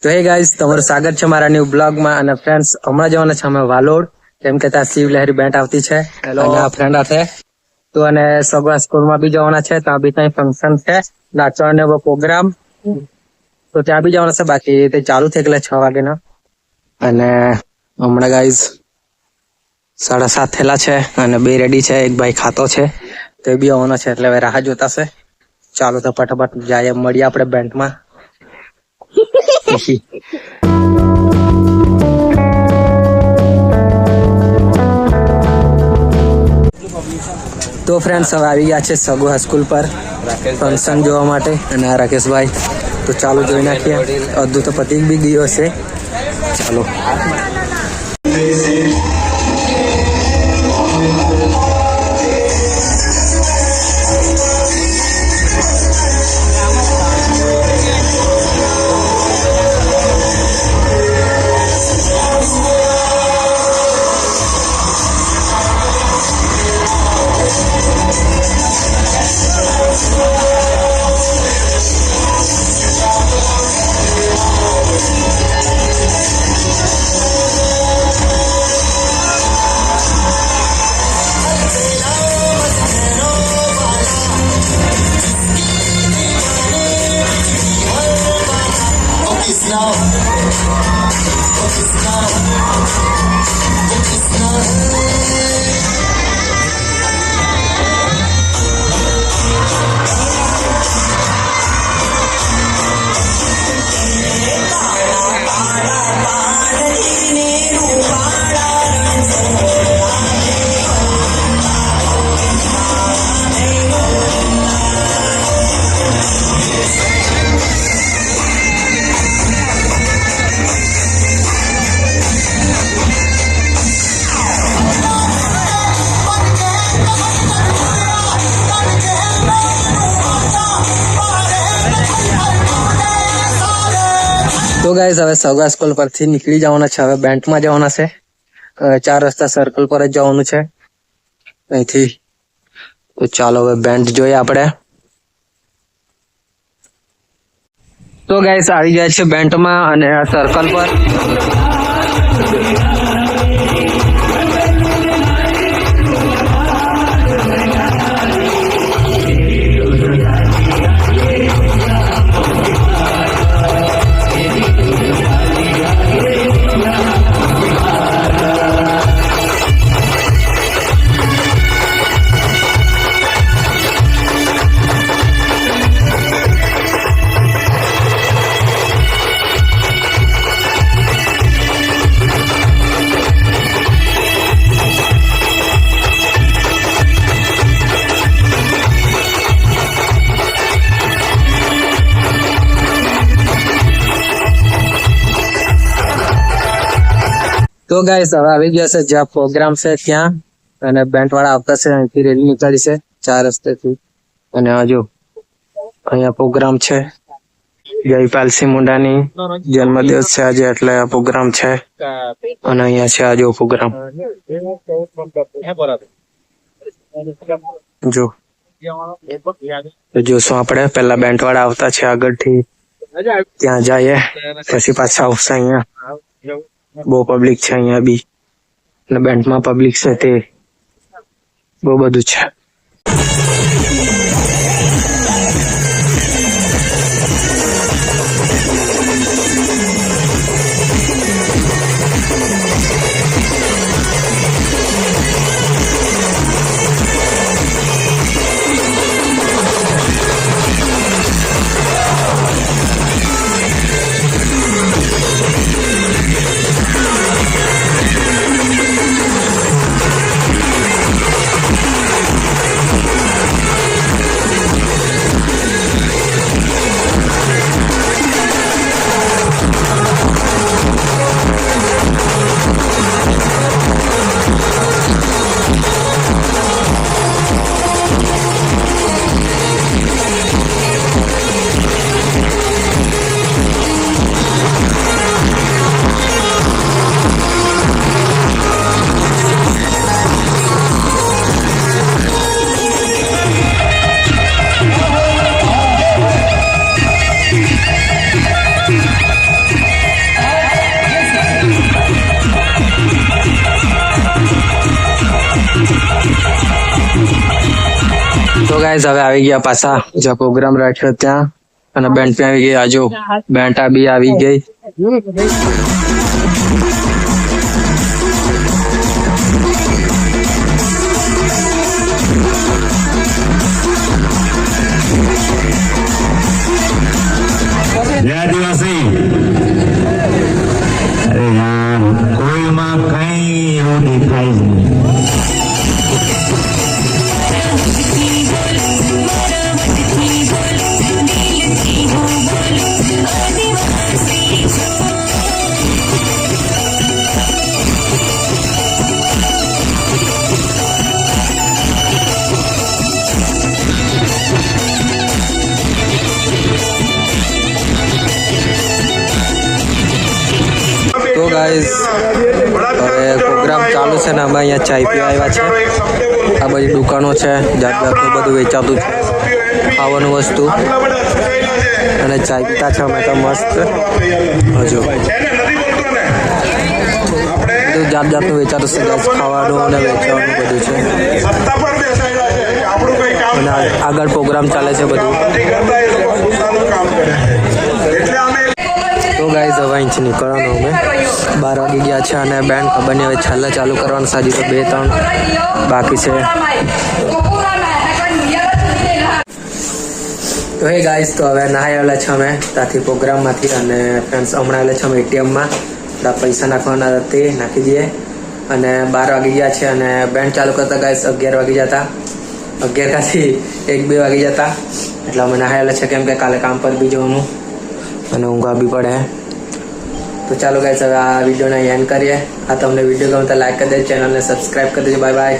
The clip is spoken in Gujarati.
તો હે ગાઈઝ, તમારું સ્વાગત છે મારા ન્યુ બ્લોગમાં. અને ફ્રેન્ડ્સ, હમણાં જવાના છે અમે વાલોડ, કેમ કે ત્યાં શિવ લહેરી બેન્ડ આવતી છે. અને આ ફ્રેન્ડ હાથે તો અને સગવા સ્કૂલમાં બી જવાના છે. ત્યાં બી કઈ ફંક્શન છે, નાચવાનો એવો પ્રોગ્રામ, તો ત્યાં બી જવાના છે. બાકી તે ચાલુ થઈ ગયેલા 6 વાગ્યાના. અને હમણાં ગાઈઝ 7:30 થયેલા છે અને 2 રેડી છે. એક ભાઈ ખાતો છે, તે બી આવવાનો છે, એટલે હવે રાહ જોતા છે. ચાલો તો ફટાફટ જાય, મળીએ આપણે બેન્ડમાં. તો ફ્રેન્ડ્સ, હવે આવી ગયા છે સગવા સ્કૂલ પર ફંક્શન જોવા માટે. અને આ રાકેશભાઈ, તો ચાલો જોઈ નાખીએ. અડધું તો પતિ બી ગયો હશે. ચાલો. તો ગાઈઝ, હવે સગવા સ્કૂલ પરથી નીકળી જવાના છે. હવે બેન્ડમાં જવાના છે. 4 રસ્તા સર્કલ પર જ જવાનું છે અહીંથી. તો ચાલો હવે બેન્ડ જોઈએ આપણે. તો ગાઈઝ, આવી જાય છે બેન્ડમાં અને આ સર્કલ પર. તો ગાઈસ, હવે આવી ગયા છે જ્યાં પ્રોગ્રામ છે ત્યાં. અને બેન્ડ વાળા આવતા છે. અહીંથી રેલી નીકળી છે 4 રસ્તેથી. અને હજુ અહીંયા પ્રોગ્રામ છે. જયપાલસિંહ મુંડાની જન્મદિવસ છે આજે, એટલે આ પ્રોગ્રામ છે. અને અહીંયા છે આજે પ્રોગ્રામ. જો જોશું આપણે. પેલા બેન્ડ વાળા આવતા છે આગળથી, ત્યાં જઈએ, પછી પાછા આવશે. અહીંયા બહુ પબ્લિક છે અહીંયા બી. અને બેન્ડમાં પબ્લિક છે તે બહુ બધું છે. ગાઈસ હવે આવી ગયા પાછા જ્યાં પ્રોગ્રામ રાખ્યો ત્યાં અને બેન્ડ પણ આવી ગઈ. આજો બેન્ટા બી આવી ગઈ. જય આદિવાસી. અરે યાર કોઈમાં કઈ એવું દેખાય જ નહીં. તો ગાઈસ હવે પ્રોગ્રામ ચાલુ છે ને અમે અહીંયા ચાય પીવા આવ્યા છે. આ બધી દુકાનો છે, જાત જાતનું બધું વેચાતું છે, ખાવાનું વસ્તુ અને ચાય પીતા છે અમે તો મસ્ત. હજુ બધું જાત જાતનું વેચાતું છે, ખાવાનું અને વેચવાનું બધું છે અને આગળ પ્રોગ્રામ ચાલે છે બધું. તો ગાઈઝ હવે અહીંથી નીકળવાનું અમે 12 વાગી ગયા છે અને બેન્ડ ખબર નહીં હવે છેલ્લે ચાલુ કરવાનું છે. હજી તો 2-3 બાકી છે. તો હે ગાઈઝ તો હવે નહાઈ આવેલા છે અમે ત્યાંથી પ્રોગ્રામમાંથી અને ફ્રેન્ડ્સ હમણાં આવેલા છે અમે ATMમાં પૈસા નાખવાના તે નાખી દઈએ અને 12 વાગી ગયા છે અને બેન્ડ ચાલુ કરતા ગાઈઝ 11 વાગી જતા. 11 કાથી 1-2 વાગી જતા એટલે અમે નહાયેલા છે કેમ કે કાલે કામ પર બી જવાનું અને ઊંઘવા બી પડે. તો ચાલો ગાઈસ હવે આ વિડીયોને એન્ડ કરીએ. આ તમને વિડીયો ગમે તો લાઈક કરી દેજો, ચેનલને સબસ્ક્રાઈબ કરી દેજો. Bye bye.